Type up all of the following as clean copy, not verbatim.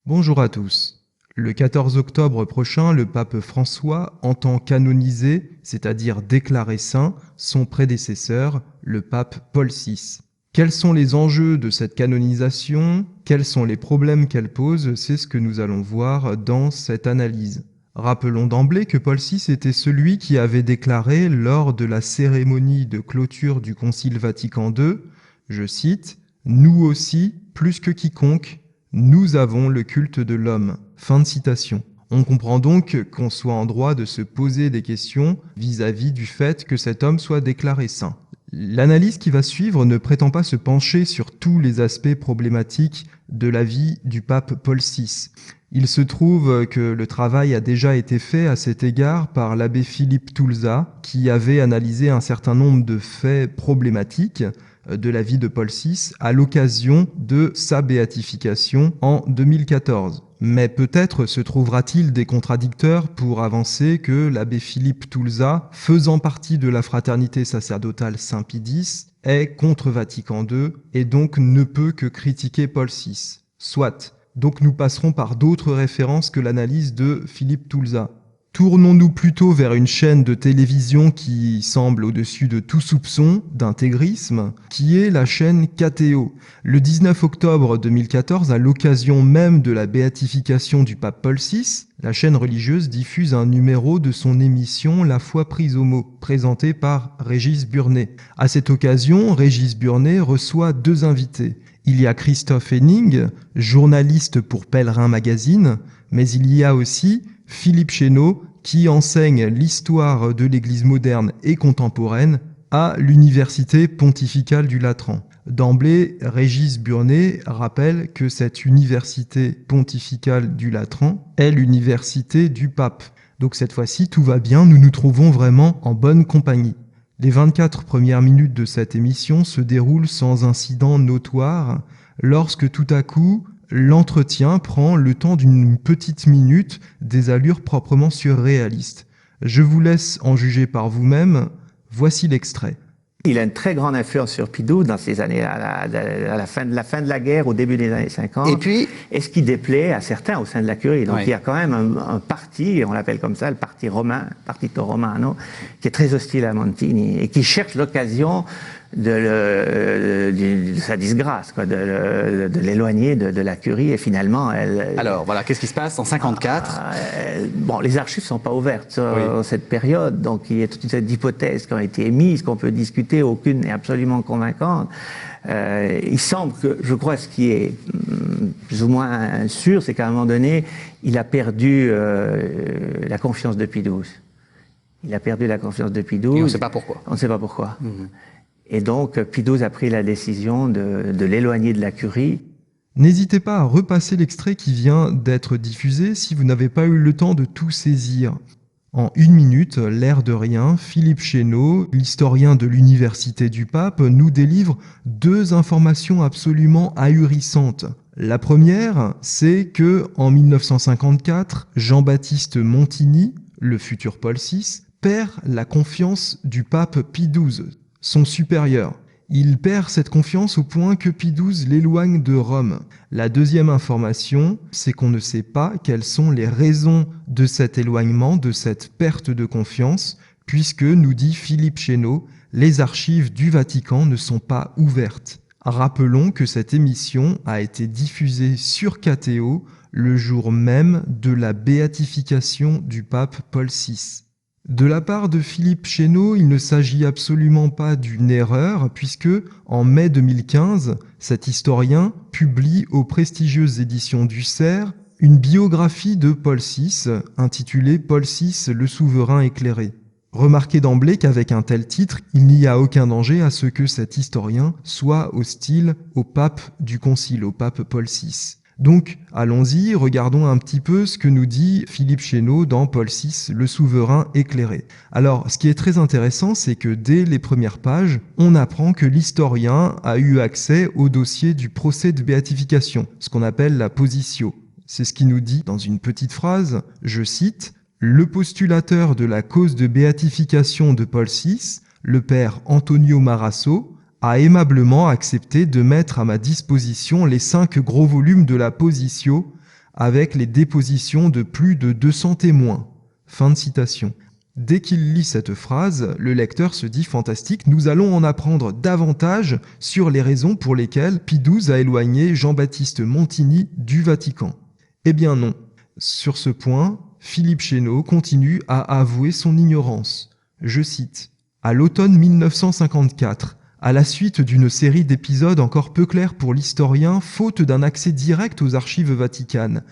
Bonjour à tous. Le 14 octobre prochain, le pape François entend canoniser, c'est-à-dire déclarer saint, son prédécesseur, le pape Paul VI. Quels sont les enjeux de cette canonisation? Quels sont les problèmes qu'elle pose? C'est ce que nous allons voir dans cette analyse. Rappelons d'emblée que Paul VI était celui qui avait déclaré lors de la cérémonie de clôture du Concile Vatican II, je cite, « Nous aussi, plus que quiconque, nous avons le culte de l'homme ». Fin de citation. On comprend donc qu'on soit en droit de se poser des questions vis-à-vis du fait que cet homme soit déclaré saint. L'analyse qui va suivre ne prétend pas se pencher sur tous les aspects problématiques de la vie du pape Paul VI. Il se trouve que le travail a déjà été fait à cet égard par l'abbé Philippe Toulza, qui avait analysé un certain nombre de faits problématiques de la vie de Paul VI à l'occasion de sa béatification en 2014. Mais peut-être se trouvera-t-il des contradicteurs pour avancer que l'abbé Philippe Toulza, faisant partie de la fraternité sacerdotale Saint-Pie X, est contre Vatican II et donc ne peut que critiquer Paul VI. Soit. Donc nous passerons par d'autres références que l'analyse de Philippe Toulza. Tournons-nous plutôt vers une chaîne de télévision qui semble au-dessus de tout soupçon d'intégrisme, qui est la chaîne KTO. Le 19 octobre 2014, à l'occasion même de la béatification du pape Paul VI, la chaîne religieuse diffuse un numéro de son émission La foi prise au mot, présenté par Régis Burnet. À cette occasion, Régis Burnet reçoit deux invités. Il y a Christophe Henning, journaliste pour Pèlerin Magazine, mais il y a aussi Philippe Chéneau, qui enseigne l'histoire de l'Église moderne et contemporaine à l'Université pontificale du Latran. D'emblée, Régis Burnet rappelle que cette Université pontificale du Latran est l'université du pape. Donc cette fois-ci, tout va bien, nous nous trouvons vraiment en bonne compagnie. Les 24 premières minutes de cette émission se déroulent sans incident notoire, lorsque tout à coup, l'entretien prend le temps d'une petite minute, des allures proprement surréalistes. Je vous laisse en juger par vous-même. Voici l'extrait. Il a une très grande influence sur Pie XII dans ces années, à la fin de la guerre, au début des années 50. Et puis, et ce qui déplaît à certains au sein de la curie. Donc oui. il y a quand même un parti, on l'appelle comme ça, le parti romain, Partito Romano, qui est très hostile à Montini et qui cherche l'occasion de sa disgrâce, quoi, de l'éloigner de la curie, et finalement elle... Alors voilà, qu'est-ce qui se passe en 54? Bon, les archives sont pas ouvertes Oui. en cette période, donc il y a toute une série d'hypothèses qui ont été émises, qu'on peut discuter, aucune n'est absolument convaincante. Il semble que, je crois, ce qui est plus ou moins sûr, c'est qu'à un moment donné, il a perdu la confiance de Pie XII. Il a perdu la confiance de Pie XII. Et on ne sait pas pourquoi. On ne sait pas pourquoi. Mmh. Et donc, Pie XII a pris la décision de l'éloigner de la curie. N'hésitez pas à repasser l'extrait qui vient d'être diffusé si vous n'avez pas eu le temps de tout saisir. En une minute, l'air de rien, Philippe Chéneau, l'historien de l'Université du Pape, nous délivre deux informations absolument ahurissantes. La première, c'est que en 1954, Jean-Baptiste Montini, le futur Paul VI, perd la confiance du pape Pie XII, son supérieur. Il perd cette confiance au point que Pie XII l'éloigne de Rome. La deuxième information, c'est qu'on ne sait pas quelles sont les raisons de cet éloignement, de cette perte de confiance, puisque, nous dit Philippe Chéneau, les archives du Vatican ne sont pas ouvertes. Rappelons que cette émission a été diffusée sur KTO le jour même de la béatification du pape Paul VI. De la part de Philippe Chéneau, il ne s'agit absolument pas d'une erreur, puisque en mai 2015, cet historien publie aux prestigieuses éditions du Cerf une biographie de Paul VI, intitulée « Paul VI, le souverain éclairé ». Remarquez d'emblée qu'avec un tel titre, il n'y a aucun danger à ce que cet historien soit hostile au pape du Concile, au pape Paul VI. Donc, allons-y, regardons un petit peu ce que nous dit Philippe Chéneau dans Paul VI, le souverain éclairé. Alors, ce qui est très intéressant, c'est que dès les premières pages, on apprend que l'historien a eu accès au dossier du procès de béatification, ce qu'on appelle la positio. C'est ce qu'il nous dit dans une petite phrase, je cite, « Le postulateur de la cause de béatification de Paul VI, le père Antonio Marasso, a aimablement accepté de mettre à ma disposition les 5 gros volumes de la Positio avec les dépositions de plus de 200 témoins. Fin de citation. Dès qu'il lit cette phrase, le lecteur se dit fantastique, nous allons en apprendre davantage sur les raisons pour lesquelles Pie XII a éloigné Jean-Baptiste Montigny du Vatican. Eh bien non. Sur ce point, Philippe Chéneau continue à avouer son ignorance. Je cite. À l'automne 1954, à la suite d'une série d'épisodes encore peu clairs pour l'historien, faute d'un accès direct aux archives vaticanes,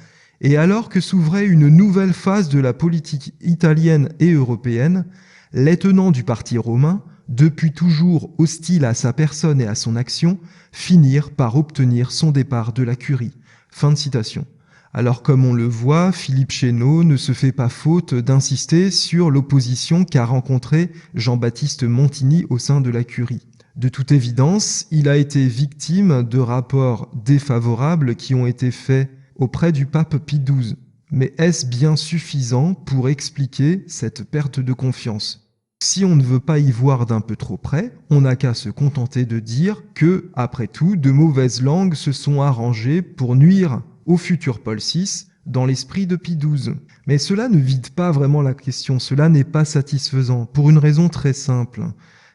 et alors que s'ouvrait une nouvelle phase de la politique italienne et européenne, les tenants du parti romain, depuis toujours hostiles à sa personne et à son action, finirent par obtenir son départ de la curie. Fin de citation. Alors comme on le voit, Philippe Chéneau ne se fait pas faute d'insister sur l'opposition qu'a rencontrée Jean-Baptiste Montigny au sein de la curie. De toute évidence, il a été victime de rapports défavorables qui ont été faits auprès du pape Pie XII. Mais est-ce bien suffisant pour expliquer cette perte de confiance ? Si on ne veut pas y voir d'un peu trop près, on n'a qu'à se contenter de dire que, après tout, de mauvaises langues se sont arrangées pour nuire au futur Paul VI dans l'esprit de Pie XII. Mais cela ne vide pas vraiment la question, cela n'est pas satisfaisant, pour une raison très simple.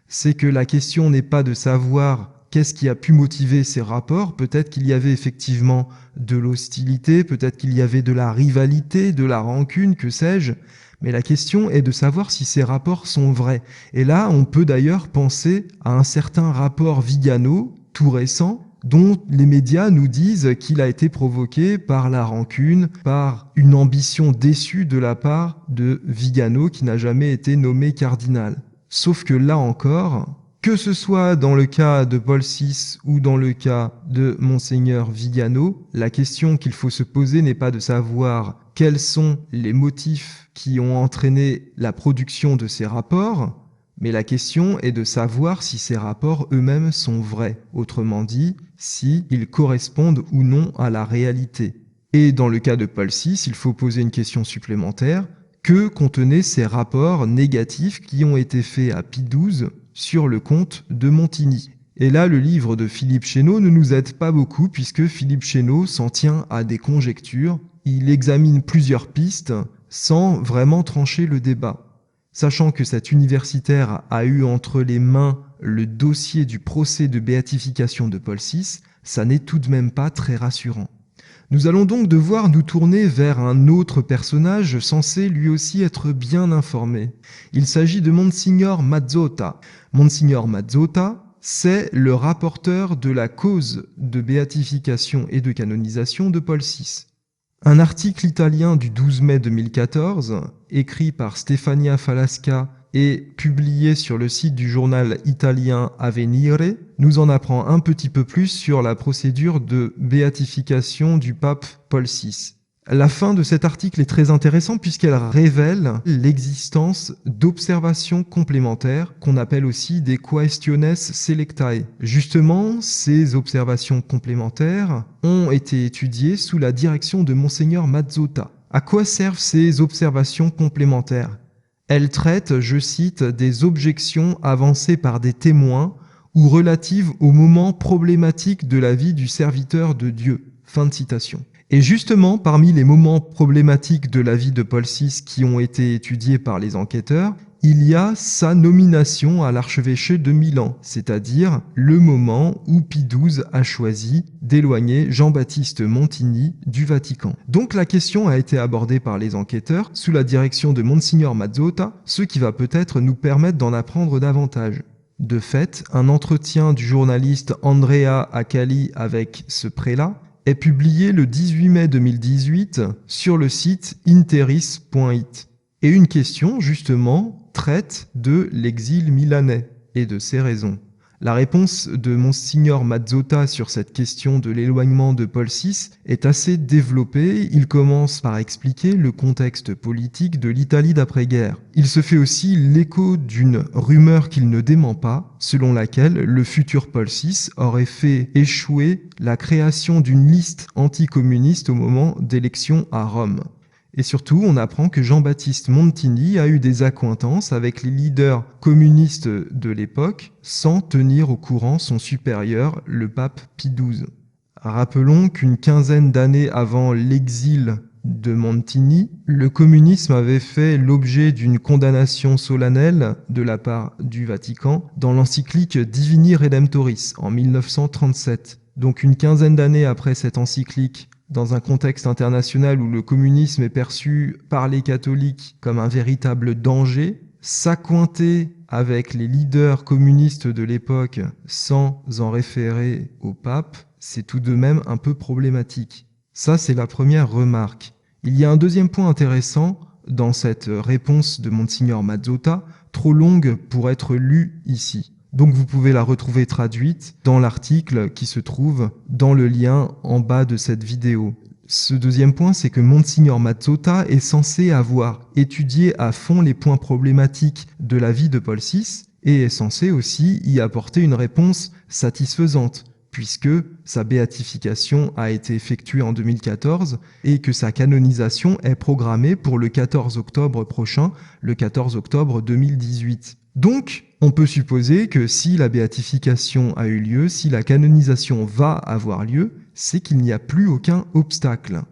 C'est que la question n'est pas de savoir qu'est-ce qui a pu motiver ces rapports. Peut-être qu'il y avait effectivement de l'hostilité, peut-être qu'il y avait de la rivalité, de la rancune, que sais-je. Mais la question est de savoir si ces rapports sont vrais. Et là, on peut d'ailleurs penser à un certain rapport Vigano, tout récent, dont les médias nous disent qu'il a été provoqué par la rancune, par une ambition déçue de la part de Vigano qui n'a jamais été nommé cardinal. Sauf que là encore, que ce soit dans le cas de Paul VI ou dans le cas de Monseigneur Vigano, la question qu'il faut se poser n'est pas de savoir quels sont les motifs qui ont entraîné la production de ces rapports, mais la question est de savoir si ces rapports eux-mêmes sont vrais, autrement dit, s'ils correspondent ou non à la réalité. Et dans le cas de Paul VI, il faut poser une question supplémentaire. Que contenaient ces rapports négatifs qui ont été faits à Pie XII sur le compte de Montigny? Et là, le livre de Philippe Chéneau ne nous aide pas beaucoup puisque Philippe Chéneau s'en tient à des conjectures. Il examine plusieurs pistes sans vraiment trancher le débat. Sachant que cet universitaire a eu entre les mains le dossier du procès de béatification de Paul VI, ça n'est tout de même pas très rassurant. Nous allons donc devoir nous tourner vers un autre personnage censé lui aussi être bien informé. Il s'agit de Monsignor Mazzotta. Monsignor Mazzotta, c'est le rapporteur de la cause de béatification et de canonisation de Paul VI. Un article italien du 12 mai 2014, écrit par Stefania Falasca et publié sur le site du journal italien Avvenire, nous en apprend un petit peu plus sur la procédure de béatification du pape Paul VI. La fin de cet article est très intéressante puisqu'elle révèle l'existence d'observations complémentaires qu'on appelle aussi des quaestiones selectae. Justement, ces observations complémentaires ont été étudiées sous la direction de Monseigneur Mazzotta. À quoi servent ces observations complémentaires ? Elles traitent, je cite, des objections avancées par des témoins ou relatives aux moments problématiques de la vie du serviteur de Dieu. Fin de citation. Et justement, parmi les moments problématiques de la vie de Paul VI qui ont été étudiés par les enquêteurs, il y a sa nomination à l'archevêché de Milan, c'est-à-dire le moment où Pie XII a choisi d'éloigner Jean-Baptiste Montigny du Vatican. Donc la question a été abordée par les enquêteurs sous la direction de Monsignor Mazzotta, ce qui va peut-être nous permettre d'en apprendre davantage. De fait, un entretien du journaliste Andrea Accali avec ce prélat est publié le 18 mai 2018 sur le site interis.it. Et une question, justement, traite de l'exil milanais et de ses raisons. La réponse de Monsignor Mazzotta sur cette question de l'éloignement de Paul VI est assez développée. Il commence par expliquer le contexte politique de l'Italie d'après-guerre. Il se fait aussi l'écho d'une rumeur qu'il ne dément pas, selon laquelle le futur Paul VI aurait fait échouer la création d'une liste anticommuniste au moment d'élections à Rome. Et surtout, on apprend que Jean-Baptiste Montigny a eu des accointances avec les leaders communistes de l'époque sans tenir au courant son supérieur, le pape Pie XII. Rappelons qu'une quinzaine d'années avant l'exil de Montini, le communisme avait fait l'objet d'une condamnation solennelle de la part du Vatican dans l'encyclique Divini Redemptoris en 1937. Donc une quinzaine d'années après cette encyclique, dans un contexte international où le communisme est perçu par les catholiques comme un véritable danger, s'accointer avec les leaders communistes de l'époque sans en référer au pape, c'est tout de même un peu problématique. Ça, c'est la première remarque. Il y a un deuxième point intéressant dans cette réponse de Monseigneur Mazzotta, trop longue pour être lue ici. Donc vous pouvez la retrouver traduite dans l'article qui se trouve dans le lien en bas de cette vidéo. Ce deuxième point, c'est que Monseigneur Mazzotta est censé avoir étudié à fond les points problématiques de la vie de Paul VI et est censé aussi y apporter une réponse satisfaisante, puisque sa béatification a été effectuée en 2014 et que sa canonisation est programmée pour le 14 octobre prochain, le 14 octobre 2018. Donc, on peut supposer que si la béatification a eu lieu, si la canonisation va avoir lieu, c'est qu'il n'y a plus aucun obstacle.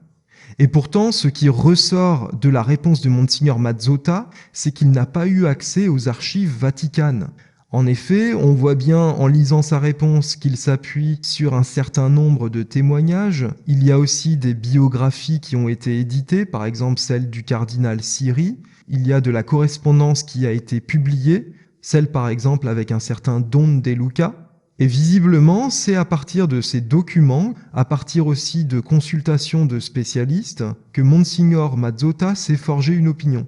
Et pourtant, ce qui ressort de la réponse de Monseigneur Mazzotta, c'est qu'il n'a pas eu accès aux archives vaticanes. En effet, on voit bien en lisant sa réponse qu'il s'appuie sur un certain nombre de témoignages. Il y a aussi des biographies qui ont été éditées, par exemple celle du cardinal Siri. Il y a de la correspondance qui a été publiée, celle par exemple avec un certain Don De Luca. Et visiblement, c'est à partir de ces documents, à partir aussi de consultations de spécialistes, que Monseigneur Mazzotta s'est forgé une opinion.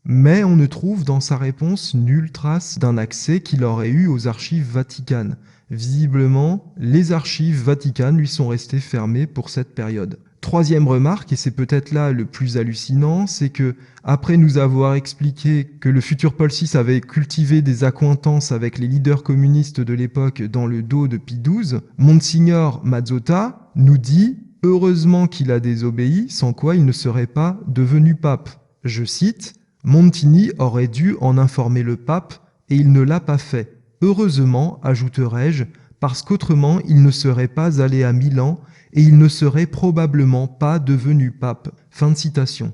Mais on ne trouve dans sa réponse nulle trace d'un accès qu'il aurait eu aux archives vaticanes. Visiblement, les archives vaticanes lui sont restées fermées pour cette période. Troisième remarque, et c'est peut-être là le plus hallucinant, c'est que, après nous avoir expliqué que le futur Paul VI avait cultivé des accointances avec les leaders communistes de l'époque dans le dos de Pie XII, Monseigneur Mazzotta nous dit « Heureusement qu'il a désobéi, sans quoi il ne serait pas devenu pape ». Je cite « Montini aurait dû en informer le pape et il ne l'a pas fait. Heureusement, ajouterai-je, parce qu'autrement il ne serait pas allé à Milan et il ne serait probablement pas devenu pape. » Fin de citation.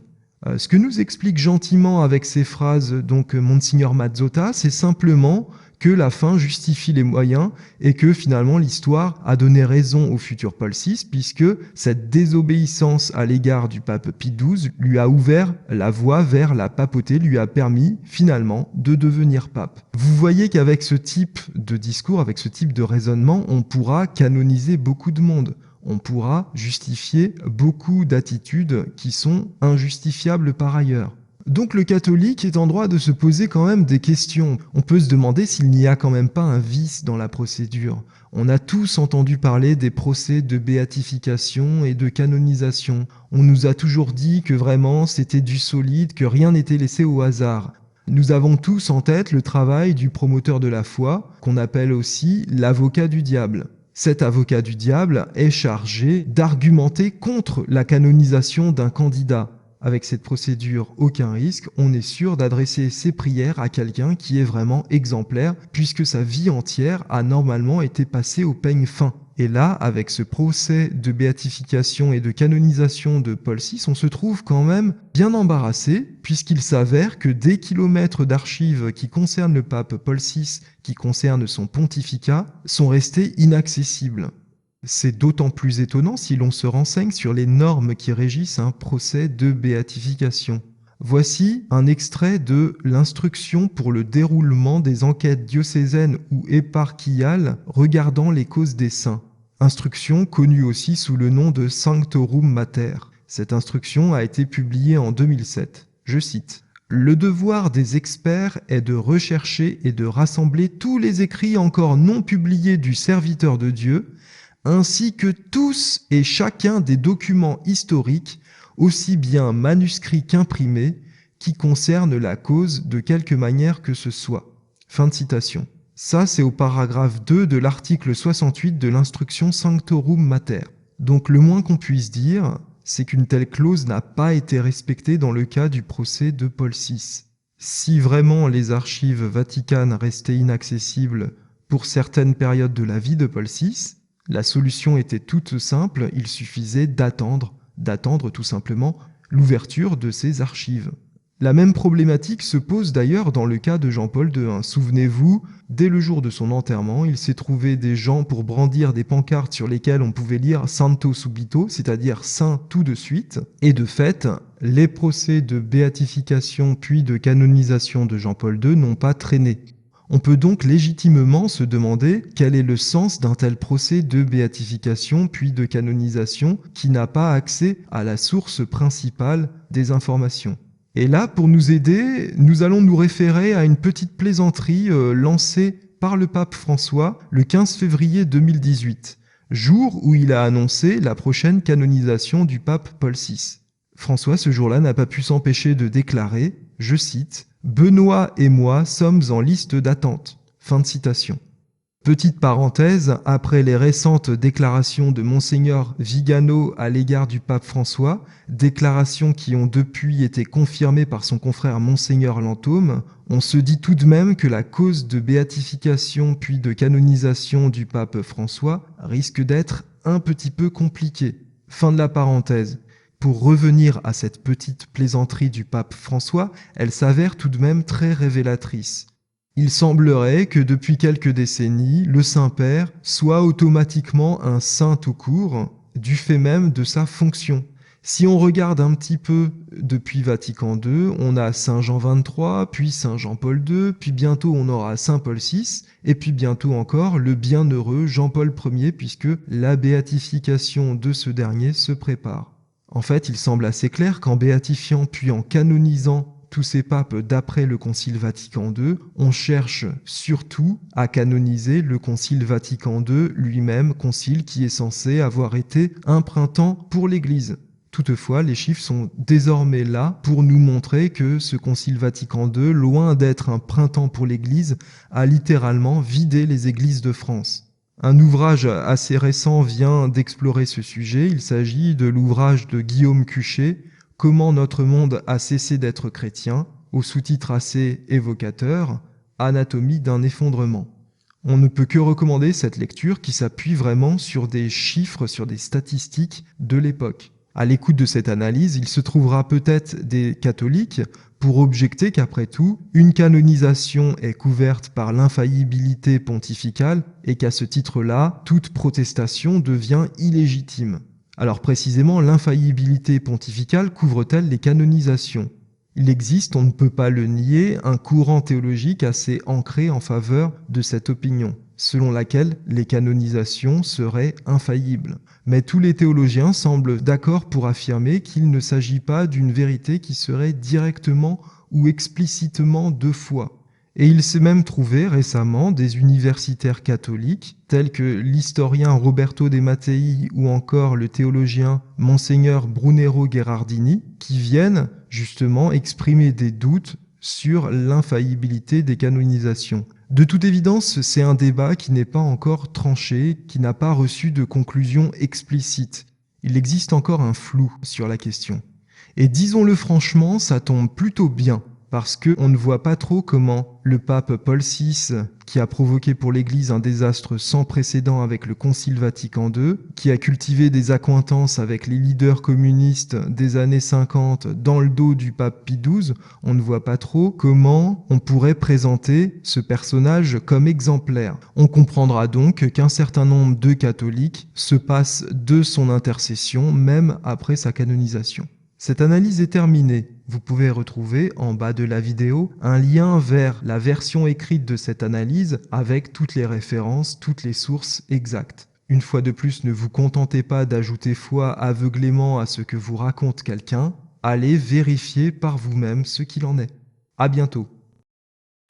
Ce que nous explique gentiment avec ces phrases donc Monseigneur Mazzotta, c'est simplement que la fin justifie les moyens et que finalement l'histoire a donné raison au futur Paul VI puisque cette désobéissance à l'égard du pape Pie XII lui a ouvert la voie vers la papauté, lui a permis finalement de devenir pape. Vous voyez qu'avec ce type de discours, avec ce type de raisonnement, on pourra canoniser beaucoup de monde. On pourra justifier beaucoup d'attitudes qui sont injustifiables par ailleurs. Donc le catholique est en droit de se poser quand même des questions. On peut se demander s'il n'y a quand même pas un vice dans la procédure. On a tous entendu parler des procès de béatification et de canonisation. On nous a toujours dit que vraiment c'était du solide, que rien n'était laissé au hasard. Nous avons tous en tête le travail du promoteur de la foi, qu'on appelle aussi l'avocat du diable. Cet avocat du diable est chargé d'argumenter contre la canonisation d'un candidat. Avec cette procédure, aucun risque, on est sûr d'adresser ses prières à quelqu'un qui est vraiment exemplaire, puisque sa vie entière a normalement été passée au peigne fin. Et là, avec ce procès de béatification et de canonisation de Paul VI, on se trouve quand même bien embarrassé, puisqu'il s'avère que des kilomètres d'archives qui concernent le pape Paul VI, qui concernent son pontificat, sont restés inaccessibles. C'est d'autant plus étonnant si l'on se renseigne sur les normes qui régissent un procès de béatification. Voici un extrait de l'instruction pour le déroulement des enquêtes diocésaines ou éparchillales regardant les causes des saints. Instruction connue aussi sous le nom de Sanctorum Mater. Cette instruction a été publiée en 2007. Je cite. « Le devoir des experts est de rechercher et de rassembler tous les écrits encore non publiés du serviteur de Dieu, ainsi que tous et chacun des documents historiques, aussi bien manuscrits qu'imprimés, qui concernent la cause de quelque manière que ce soit. » Fin de citation. Ça, c'est au paragraphe 2 de l'article 68 de l'instruction Sanctorum Mater. Donc le moins qu'on puisse dire, c'est qu'une telle clause n'a pas été respectée dans le cas du procès de Paul VI. Si vraiment les archives vaticanes restaient inaccessibles pour certaines périodes de la vie de Paul VI, La solution était toute simple, il suffisait d'attendre tout simplement l'ouverture de ces archives. La même problématique se pose d'ailleurs dans le cas de Jean-Paul II. Souvenez-vous, dès le jour de son enterrement, il s'est trouvé des gens pour brandir des pancartes sur lesquelles on pouvait lire Santo subito, c'est-à-dire saint tout de suite. Et de fait, les procès de béatification puis de canonisation de Jean-Paul II n'ont pas traîné. On peut donc légitimement se demander quel est le sens d'un tel procès de béatification puis de canonisation qui n'a pas accès à la source principale des informations. Et là, pour nous aider, nous allons nous référer à une petite plaisanterie lancée par le pape François le 15 février 2018, jour où il a annoncé la prochaine canonisation du pape Paul VI. François, ce jour-là, n'a pas pu s'empêcher de déclarer, je cite, « Benoît et moi sommes en liste d'attente ». Fin de citation. Petite parenthèse, après les récentes déclarations de Monseigneur Vigano à l'égard du pape François, déclarations qui ont depuis été confirmées par son confrère Monseigneur Lantôme, on se dit tout de même que la cause de béatification puis de canonisation du pape François risque d'être un petit peu compliquée. Fin de la parenthèse. Pour revenir à cette petite plaisanterie du pape François, elle s'avère tout de même très révélatrice. Il semblerait que depuis quelques décennies, le Saint-Père soit automatiquement un saint tout court, du fait même de sa fonction. Si on regarde un petit peu depuis Vatican II, on a Saint Jean XXIII, puis Saint Jean-Paul II, puis bientôt on aura Saint Paul VI, et puis bientôt encore le bienheureux Jean-Paul Ier, puisque la béatification de ce dernier se prépare. En fait, il semble assez clair qu'en béatifiant puis en canonisant tous ces papes d'après le Concile Vatican II, on cherche surtout à canoniser le Concile Vatican II lui-même, concile qui est censé avoir été un printemps pour l'Église. Toutefois, les chiffres sont désormais là pour nous montrer que ce Concile Vatican II, loin d'être un printemps pour l'Église, a littéralement vidé les églises de France. Un ouvrage assez récent vient d'explorer ce sujet. Il s'agit de l'ouvrage de Guillaume Cuchet, « Comment notre monde a cessé d'être chrétien », au sous-titre assez évocateur, « Anatomie d'un effondrement ». On ne peut que recommander cette lecture qui s'appuie vraiment sur des chiffres, sur des statistiques de l'époque. À l'écoute de cette analyse, il se trouvera peut-être des catholiques pour objecter qu'après tout, une canonisation est couverte par l'infaillibilité pontificale et qu'à ce titre-là, toute protestation devient illégitime. Alors précisément, l'infaillibilité pontificale couvre-t-elle les canonisations ? Il existe, on ne peut pas le nier, un courant théologique assez ancré en faveur de cette opinion, selon laquelle les canonisations seraient infaillibles. Mais tous les théologiens semblent d'accord pour affirmer qu'il ne s'agit pas d'une vérité qui serait directement ou explicitement de foi. Et il s'est même trouvé récemment des universitaires catholiques, tels que l'historien Roberto De Mattei ou encore le théologien Monseigneur Brunero Gherardini, qui viennent justement exprimer des doutes sur l'infaillibilité des canonisations. De toute évidence, c'est un débat qui n'est pas encore tranché, qui n'a pas reçu de conclusion explicite. Il existe encore un flou sur la question. Et disons-le franchement, ça tombe plutôt bien. Parce qu'on ne voit pas trop comment le pape Paul VI, qui a provoqué pour l'Église un désastre sans précédent avec le Concile Vatican II, qui a cultivé des accointances avec les leaders communistes des années 50 dans le dos du pape Pie XII, on ne voit pas trop comment on pourrait présenter ce personnage comme exemplaire. On comprendra donc qu'un certain nombre de catholiques se passent de son intercession même après sa canonisation. Cette analyse est terminée. Vous pouvez retrouver en bas de la vidéo un lien vers la version écrite de cette analyse avec toutes les références, toutes les sources exactes. Une fois de plus, ne vous contentez pas d'ajouter foi aveuglément à ce que vous raconte quelqu'un, allez vérifier par vous-même ce qu'il en est. À bientôt.